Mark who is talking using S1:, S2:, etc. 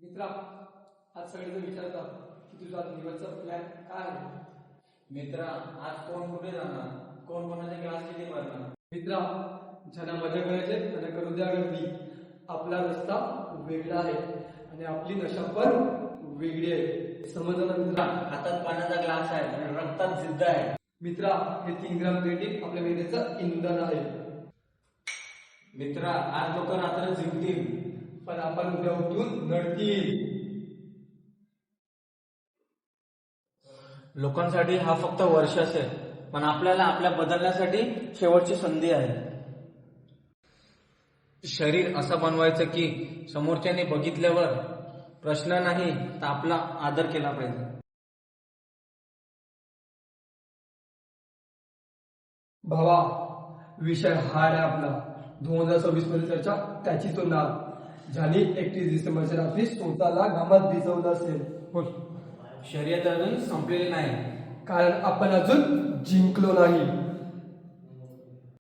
S1: मित्रा, आज सगळेजण विचारतात की तुझा दिवसचा प्लॅन काय आहे.
S2: मित्रा, आज कोण कुठे जाणार, कोण कोणाच्या क्लास किती भरणार.
S1: मित्रा, ज्यांना मजा करायचे त्यांना करू द्या गर्दी. आपला रस्ता वेगळा आहे आणि आपली नशा पण वेगळी आहे. समजलं ना मित्रा?
S2: हातात पाण्याचा ग्लास आहे आणि रक्तात जिद्द आहे.
S1: मित्रा, हे 3 ग्राम क्रेडिट आपल्या मेहनतीचं इंधन आहे.
S2: मित्रा, आज लोक रात्र जिंकतील
S1: पण आपण उद्या उठून नडतील.
S2: लोकांसाठी हा फक्त वर्ष असेल, पण आपल्याला आपल्या बदलण्यासाठी शेवटची संधी आहे. शरीर असं बनवायचं की समोरच्याने बघितल्यावर प्रश्न नाही तर आपला आदर केला पाहिजे.
S1: भावा, विषय हा आहे आपला 2026 मध्ये चर्चा त्याचीच होणार, ज्याने 31 डिसेंबरच्या रात्री स्वतःला घामात भिजवलं असेल.
S2: शर्यत अजून संपलेली नाही.
S1: कारण आपण अजून जिंकलो नाही.